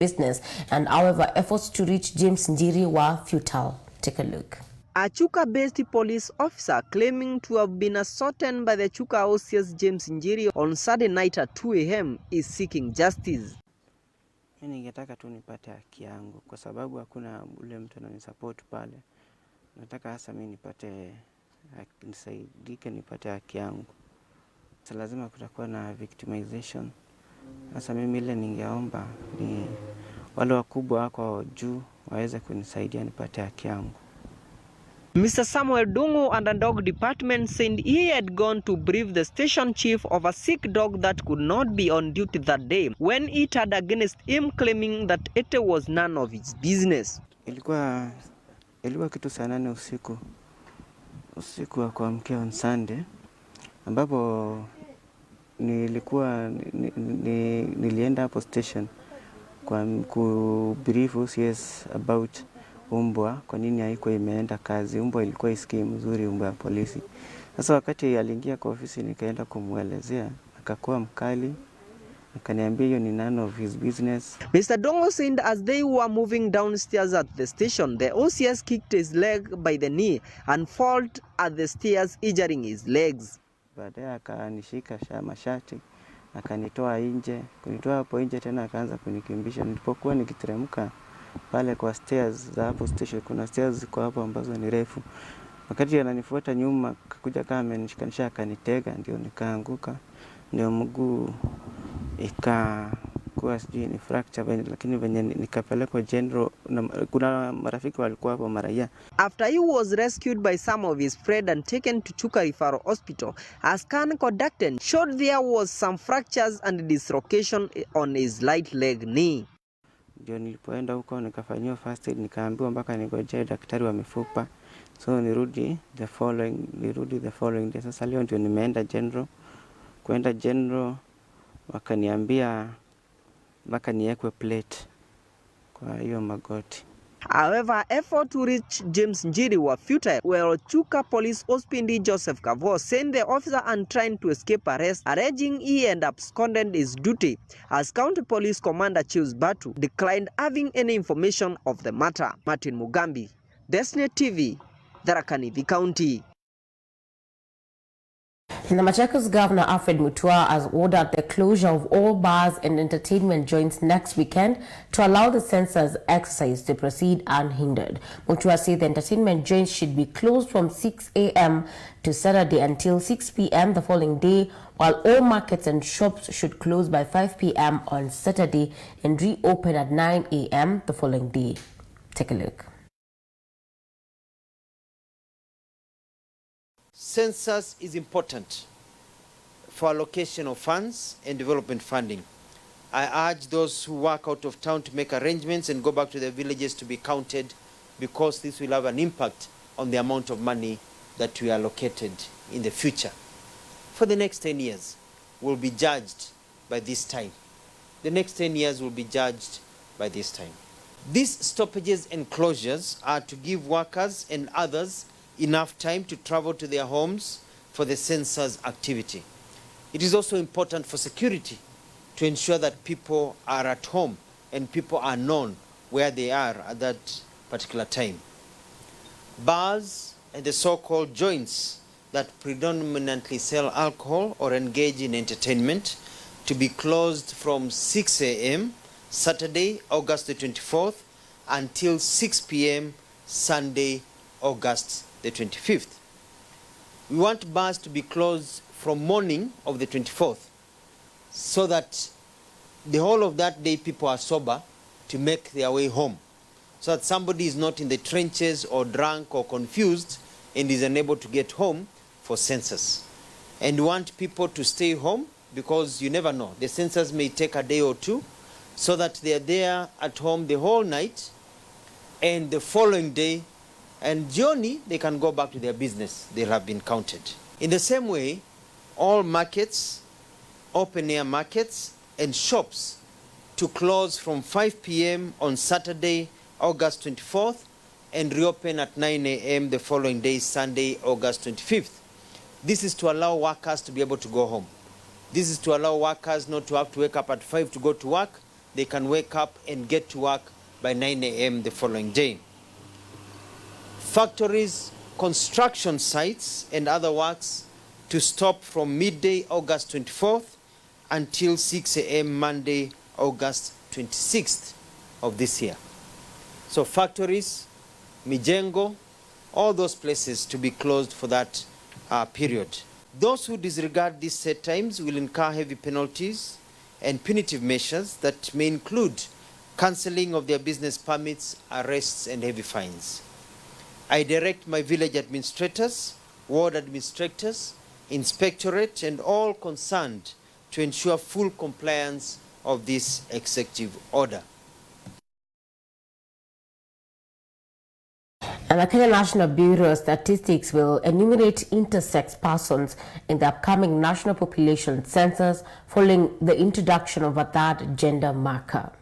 business, and however efforts to reach James Njiri were futile. Take a look. A Chuka-based police officer claiming to have been assaulted by the Chuka OCS James Njiri on Saturday night at 2 a.m. is seeking justice. Mimi ningetaka tu nipate haki yangu kwa sababu hakuna ule mtu ananisupport pale. Nataka hasa mimi nipate nisaidike nipate haki yangu. Sasa lazima kutakuwa na victimization. Sasa mimi ile ningeomba ni wale wakubwa wako juu waweze kunisaidia nipate haki yangu. Mr. Samuel Dungu and the dog department said he had gone to brief the station chief of a sick dog that could not be on duty that day when it had against him, claiming that it was none of his business. Ilikuwa kitu saa 8 usiku wa kuamkia on Sunday ambapo nilienda hapo station kwa kubrief OCS about umbwa, kwa nini haikuwa imeenda kazi. Umbwa ilikuwa isikii mzuri, umbwa ya polisi. Sasa wakati aliingia kwa ofisi nikaenda kumuelezea, akakuwa mkali, akaniambia hiyo ni none of his business. Mr. Dongo said as they were moving downstairs at the station, the OCS kicked his leg by the knee and fell at the stairs, injuring his legs. Baadaye akanishika mashati, akanitoa nje. Kunitoa hapo nje tena akaanza kunikimbisha. Nilipokuwa nikiteremka pale kwa stairs za hapo station, kuna stairs ziko hapo ambazo ni refu. Wakati ananifuata nyuma, akakuja kama amenishikanisha akanitega, ndio nikaanguka. Ndio mguu ikakuwa sijui ni fracture, lakini venye nikapelekwa general, kuna marafiki walikuwa hapo maraia. After he was rescued by some of his friends and taken to Chuka Referral Hospital, a scan conducted showed there was some fractures and dislocation on his right leg knee. Ndio nilipoenda huko nikafanyiwa first aid, nikaambiwa mpaka ningojee daktari wa mifupa. So nirudi the following day. Sasa leo ndio nimeenda general. Kuenda general wakaniambia mpaka niwekwe plate kwa hiyo magoti. However, efforts to reach James Njiri were futile, where Chuka Police OSPD Joseph Kavo sent the officer and trying to escape arrest, alleging he had absconded his duty, as County Police Commander Chief Batu declined having any information of the matter. Martin Mugambi, DestinyTv, Tharaka Nithi County. The Machakos Governor Alfred Mutua has ordered the closure of all bars and entertainment joints next weekend to allow the census exercise to proceed unhindered. Mutua said the entertainment joints should be closed from 6 a.m. to Saturday until 6 p.m. the following day, while all markets and shops should close by 5 p.m. on Saturday and reopen at 9 a.m. the following day. Take a look. Census is important for allocation of funds and development funding. I urge those who work out of town to make arrangements and go back to their villages to be counted, because this will have an impact on the amount of money that we allocated in the future. For the next 10 years, we'll be judged by this time. The next 10 years will be judged by this time. These stoppages and closures are to give workers and others enough time to travel to their homes for the census activity. It is also important for security to ensure that people are at home and people are known where they are at that particular time. Bars and the so-called joints that predominantly sell alcohol or engage in entertainment to be closed from 6 a.m. Saturday, August the 24th until 6 p.m. Sunday, August the 25th. We want bars to be closed from morning of the 24th so that the whole of that day people are sober to make their way home, so that somebody is not in the trenches or drunk or confused and is unable to get home for census. And we want people to stay home, because you never know, the census may take a day or two, so that they are there at home the whole night, and the following day and journey they can go back to their business. They'll have been counted. In the same way, all markets, open air markets and shops to close from 5 p.m. on Saturday, August 24th, and reopen at 9 a.m. the following day, Sunday, August 25th. This is to allow workers to be able to go home. This is to allow workers not to have to wake up at 5 to go to work. they can wake up and get to work by 9 a.m. the following day. Factories, construction sites, and other works to stop from midday August 24th until 6 a.m. Monday, August 26th of this year. So factories, mijengo, all those places to be closed for that period. Those who disregard these set times will incur heavy penalties and punitive measures that may include cancelling of their business permits, arrests, and heavy fines. I direct my village administrators, ward administrators, inspectorate, and all concerned to ensure full compliance of this executive order. And the Kenya National Bureau of Statistics will enumerate intersex persons in the upcoming national population census following the introduction of a third gender marker.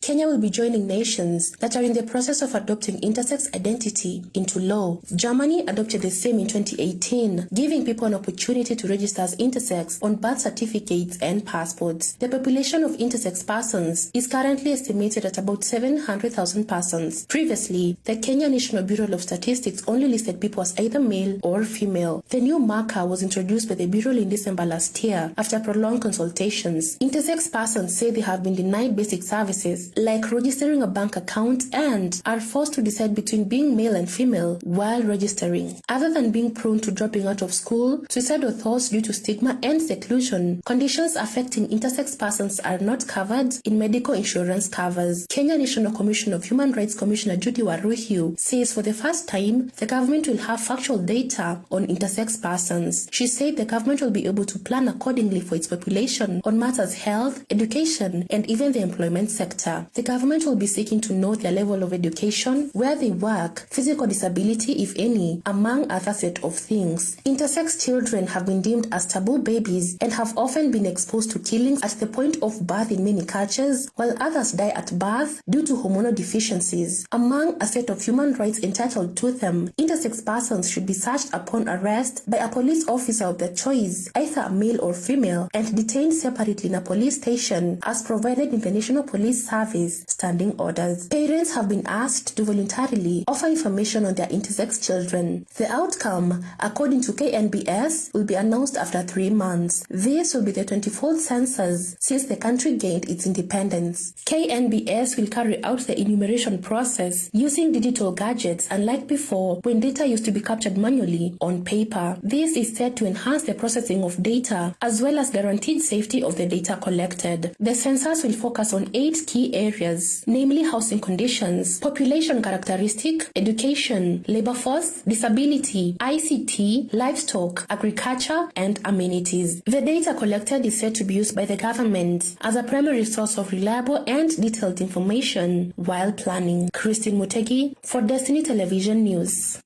Kenya will be joining nations that are in the process of adopting intersex identity into law. Germany adopted the same in 2018, giving people an opportunity to register as intersex on birth certificates and passports. The population of intersex persons is currently estimated at about 700,000 persons. Previously, the Kenya National Bureau of Statistics only listed people as either male or female. The new marker was introduced by the Bureau in December last year after prolonged consultations. Intersex persons say they have been denied basic services like registering a bank account and are forced to decide between being male and female while registering. Other than being prone to dropping out of school, suicidal thoughts due to stigma and seclusion, conditions affecting intersex persons are not covered in medical insurance covers. Kenya National Commission of Human Rights Commissioner Judy Waruhiu says for the first time, the government will have factual data on intersex persons. She said the government will be able to plan accordingly for its population on matters health, education, and even the employment sector. The government will be seeking to know their level of education, where they work, physical disability if any, among other set of things. Intersex children have been deemed as taboo babies and have often been exposed to killings at the point of birth in many cultures, while others die at birth due to hormonal deficiencies. Among a set of human rights entitled to them, intersex persons should be searched upon arrest by a police officer of their choice, either male or female, and detained separately in a police station as provided in the National Police Service standing orders. Parents have been asked to voluntarily offer information on their intersex children. The outcome, according to KNBS, will be announced after 3 months. This will be the 24th census since the country gained its independence. KNBS will carry out the enumeration process using digital gadgets, unlike before when data used to be captured manually on paper. This is said to enhance the processing of data as well as guaranteed safety of the data collected. The census will focus on 8 key areas, namely housing conditions, population characteristic, education, labor force, disability, ICT, livestock, agriculture, and amenities. The data collected is said to be used by the government as a primary source of reliable and detailed information while planning. Christine Mutegi for Destiny Television News.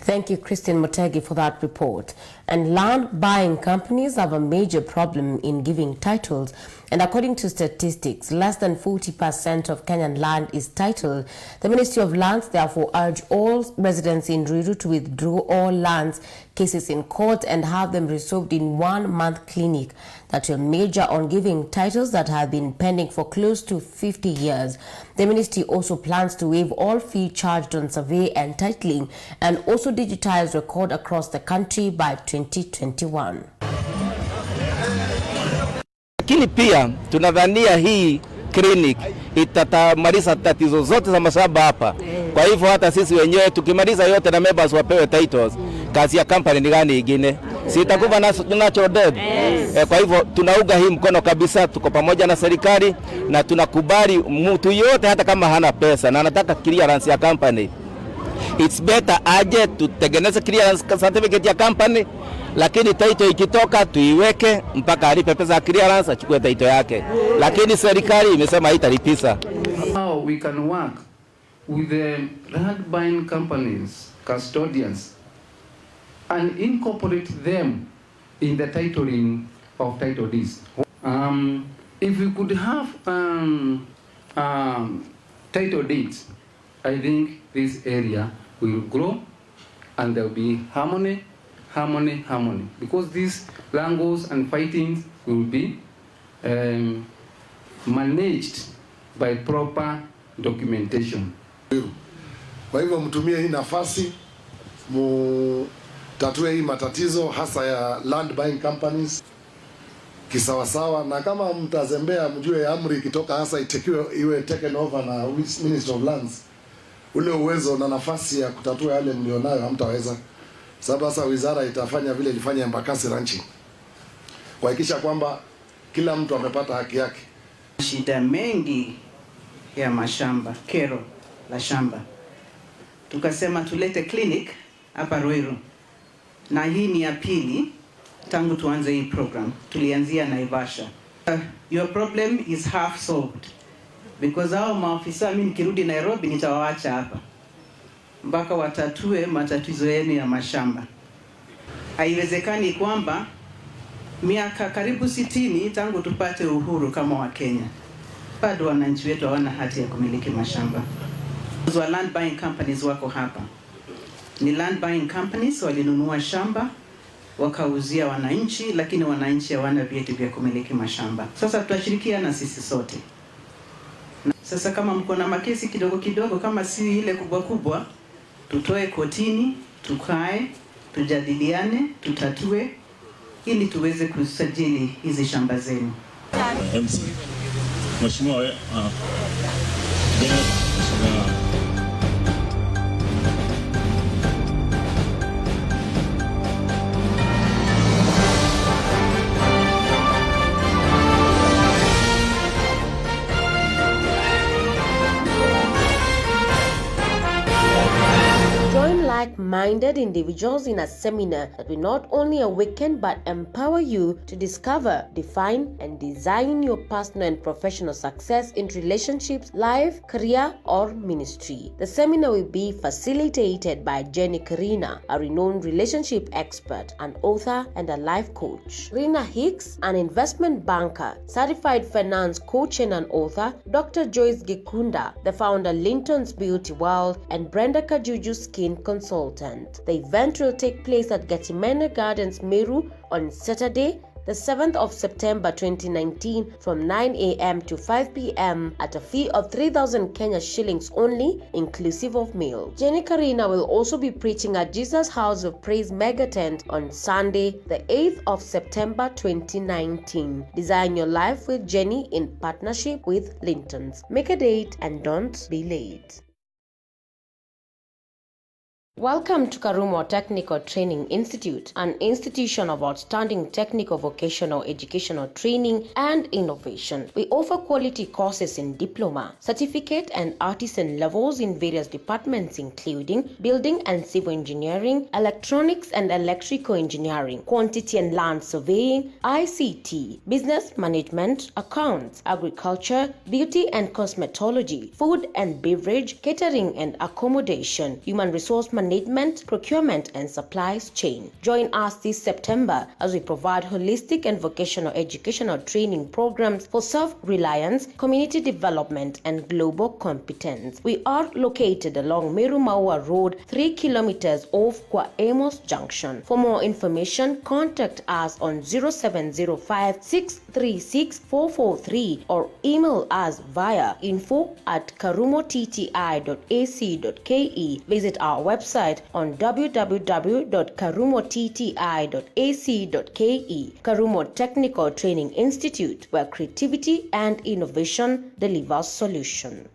Thank you, Christine Mutegi, for that report. And land buying companies have a major problem in giving titles. And according to statistics, less than 40% of Kenyan land is titled. The Ministry of Lands therefore urged all residents in Ruiru to withdraw all lands cases in court and have them resolved in 1-month clinic that will major on giving titles that have been pending for close to 50 years. The ministry also plans to waive all fee charged on survey and titling and also digitize record across the country by 2021. Lakini pia tunadhania hii clinic itatamaliza tatizo zote za mashamba hapa. Kwa hivyo hata sisi wenyewe tukimaliza yote na members wapewe titles, kazi ya company ni gani ingine? Si itakuwa natural dead. Kwa hivyo tunauga hii mkono kabisa, tuko pamoja na serikali na tunakubali mtu yote hata kama hana pesa na anataka clearance ya company. It's better aje tutengeneze clearance certificate ya company, lakini title ikitoka tuiweke mpaka alipe pesa ya clearance achukue title yake. Lakini serikali imesema haitalipisa. How we can work with the land buying companies, custodians, and incorporate them in the titling of title deeds. If we could have title deeds, I think this area will grow and there will be harmony, because these wrangles and fightings will be managed by proper documentation. Kwa hivyo mtumie hii nafasi mutatue hii matatizo hasa ya land buying companies kisawasawa, na kama mtazembea mjue amri ikitoka hasa iwe taken over na Ministry of Lands, ule uwezo na nafasi ya kutatua yale mlionayo hamtaweza, sababu sasa wizara itafanya vile ilifanya Embakasi Ranching, kuhakikisha kwamba kila mtu amepata haki yake. Shida mengi ya mashamba, kero la shamba, tukasema tulete clinic hapa Ruiru, na hii ni ya pili tangu tuanze hii program. Tulianzia Naivasha. Your problem is half solved, because hao maafisa mimi nikirudi Nairobi nitawaacha hapa mpaka watatue matatizo yenu ya mashamba. Haiwezekani kwamba miaka karibu 60 tangu tupate uhuru kama wa Kenya, bado wananchi wetu hawana hati ya kumiliki mashamba. Wa land buying companies wako hapa. Ni land buying companies walinunua shamba wakauzia wananchi, lakini wananchi hawana vyeti vya kumiliki mashamba. Sasa tutashirikiana sisi sote. Sasa kama mko na makesi kidogo kidogo, kama si ile kubwa kubwa, tutoe kotini, tukae, tujadiliane, tutatue ili tuweze kusajili hizi shamba zenu. Mheshimiwa like-minded individuals in a seminar that will not only awaken but empower you to discover, define, and design your personal and professional success in relationships, life, career, or ministry. The seminar will be facilitated by Jenny Karina, a renowned relationship expert, an author, and a life coach. Rina Hicks, an investment banker, certified finance coach and an author, Dr. Joyce Gikunda, the founder Linton's Beauty World, and Brenda Kajuju, skin consultant. The event will take place at Gatimene Gardens, Meru on Saturday, the 7th of September 2019 from 9 a.m. to 5 p.m. at a fee of 3,000 Kenya shillings only, inclusive of meal. Jenny Karina will also be preaching at Jesus House of Praise Mega Tent on Sunday, the 8th of September 2019. Design your life with Jenny in partnership with Linton's. Make a date and don't be late. Welcome to Karumo Technical Training Institute, an institution of outstanding technical vocational educational training and innovation. We offer quality courses in diploma, certificate, and artisan levels in various departments including building and civil engineering, electronics and electrical engineering, quantity and land surveying, ICT, business management, accounts, agriculture, beauty and cosmetology, food and beverage, catering and accommodation, human resource management, procurement and supplies chain. Join us this September as we provide holistic and vocational educational training programs for self-reliance, community development and global competence. We are located along Meru Maua Road, 3 kilometers off Kwa Amos Junction. For more information, contact us on 0705 636 443 or email us via info@karumotti.ac.ke. Visit our website on www.karumotti.ac.ke. Karumo Technical Training Institute, where creativity and innovation delivers solution.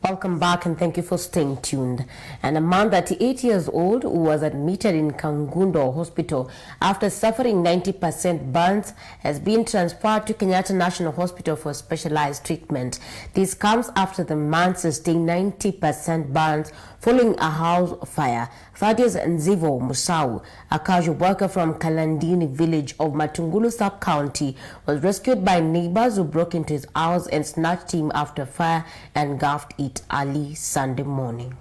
Welcome back and thank you for staying tuned. And a man 38 years old who was admitted in Kangundo Hospital after suffering 90% burns has been transferred to Kenyatta National Hospital for specialized treatment. This comes after the man sustained 90% burns following a house fire. Thaddeus Nzivo Musau, a casual worker from Kalandini village of Matungulu sub-county, was rescued by neighbors who broke into his house and snatched him after fire and engulfed it early Sunday morning.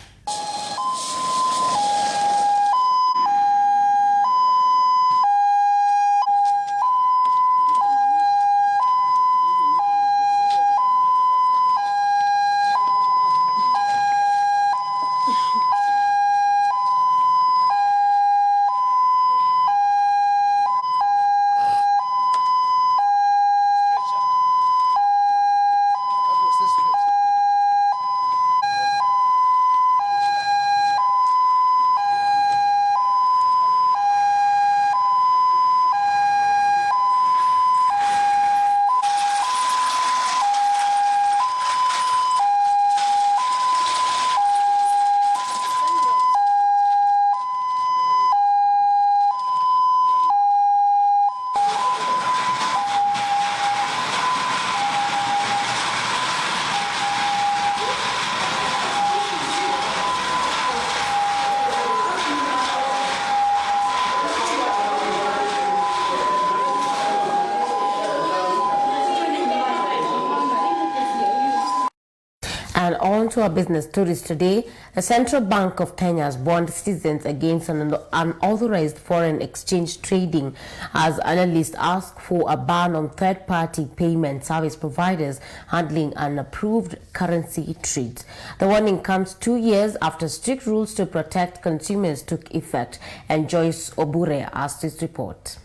to our business stories today. The Central Bank of Kenya has warned citizens against unauthorized foreign exchange trading as analysts ask for a ban on third-party payment service providers handling unapproved currency trades. The warning comes 2 years after strict rules to protect consumers took effect. And Joyce Obure asked this report.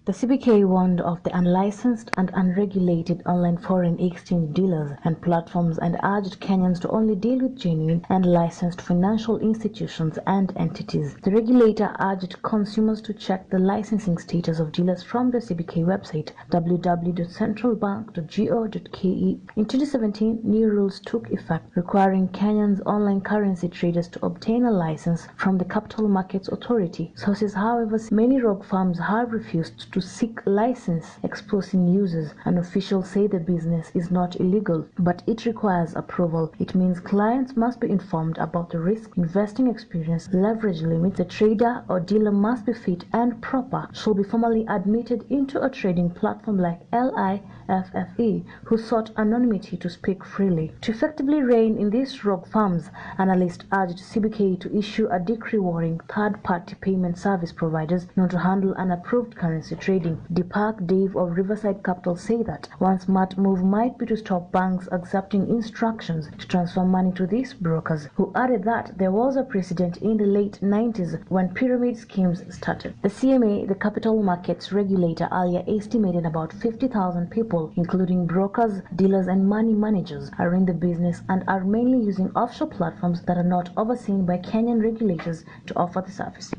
The CBK warned of the unlicensed and unregulated online foreign exchange dealers and platforms and urged Kenyans to only deal with genuine and licensed financial institutions and entities. The regulator urged consumers to check the licensing status of dealers from the CBK website www.centralbank.go.ke. In 2017, new rules took effect requiring Kenyans online currency traders to obtain a license from the Capital Markets Authority. Sources, however, many rogue firms have refused to seek license, exposing users. An official say the business is not illegal, but it requires approval. It means clients must be informed about the risk, investing experience, leverage limits. The trader or dealer must be fit and proper, should be formally admitted into a trading platform like LIFFE, who sought anonymity to speak freely. To effectively rein in these rogue firms, analysts urged CBK to issue a decree warning third-party payment service providers not to handle unapproved currency trading. Deepak Dave of Riverside Capital say that one smart move might be to stop banks accepting instructions to transfer money to these brokers, who added that there was a precedent in the late 90s when pyramid schemes started. The CMA, the capital markets regulator, earlier estimated about 50,000 people, including brokers, dealers and money managers, are in the business and are mainly using offshore platforms that are not overseen by Kenyan regulators to offer the service.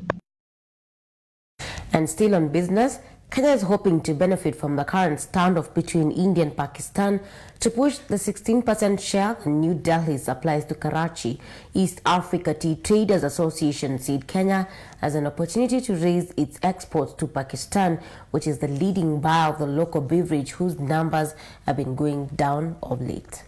And still on business, Kenya is hoping to benefit from the current standoff between India and Pakistan to push the 16% share that New Delhi supplies to Karachi. East Africa Tea Traders Association said Kenya has an opportunity to raise its exports to Pakistan, which is the leading buyer of the local beverage, whose numbers have been going down of late.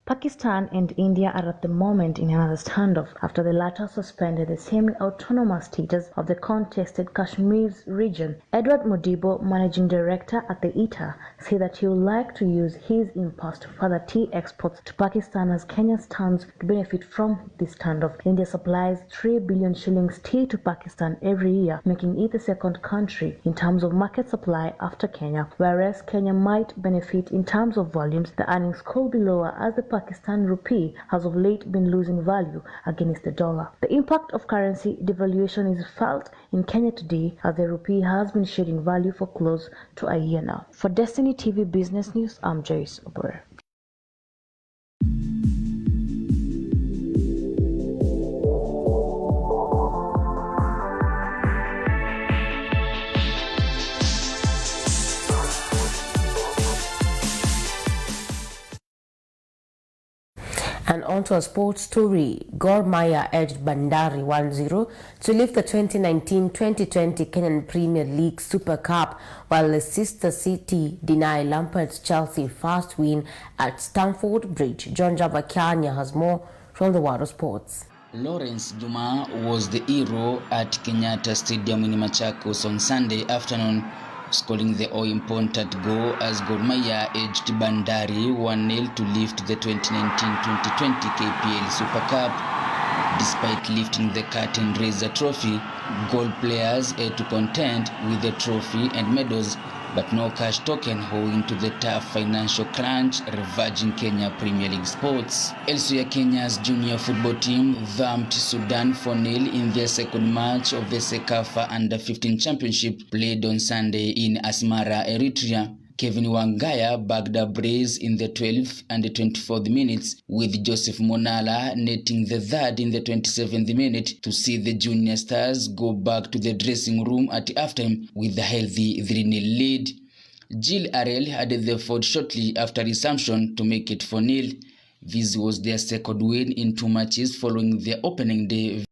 Pakistan and India are at the moment in another standoff after the latter suspended the semi-autonomous status of the contested Kashmir's region. Edward Modibo, managing director at the ITA, said that he would like to use his impasse to further tea exports to Pakistan as Kenya stands to benefit from this standoff. India supplies 3 billion shillings tea to Pakistan every year, making it the second country in terms of market supply after Kenya, whereas Kenya might benefit in terms of volumes. The earnings could be lower as the Pakistan rupee has of late been losing value against the dollar. The impact of currency devaluation is felt in Kenya today as the rupee has been shedding value for close to a year now. For Destiny TV Business News, I'm Joyce Obure. And onto a sports story. Gor Mahia edged Bandari 1-0 to lift the 2019-2020 Kenyan Premier League Super Cup, while Leicester City deny Lampard's Chelsea first win at Stamford Bridge. John Javakanya has more from the World of Sports. Lawrence Juma was the hero at Kenyatta Stadium in Machakos on Sunday afternoon, scoring the all-important goal as Gor Mahia edged Bandari 1-0 to lift the 2019-2020 KPL Super Cup. Despite lifting the curtain raiser trophy, goal players had to contend with the trophy and medals, but no cash token owing to the tough financial crunch ravaging Kenya Premier League sports. Elsewhere, Kenya's junior football team thumped Sudan 4-0 in their second match of the Sekafa Under-15 Championship played on Sunday in Asmara, Eritrea. Kevin Wangaya bagged a brace in the 12th and the 24th minutes, with Joseph Monala netting the third in the 27th minute to see the junior stars go back to the dressing room at halftime with a healthy 3-0 lead. Jill Arel added the fourth shortly after resumption to make it 4-0. This was their second win in 2 matches following their opening day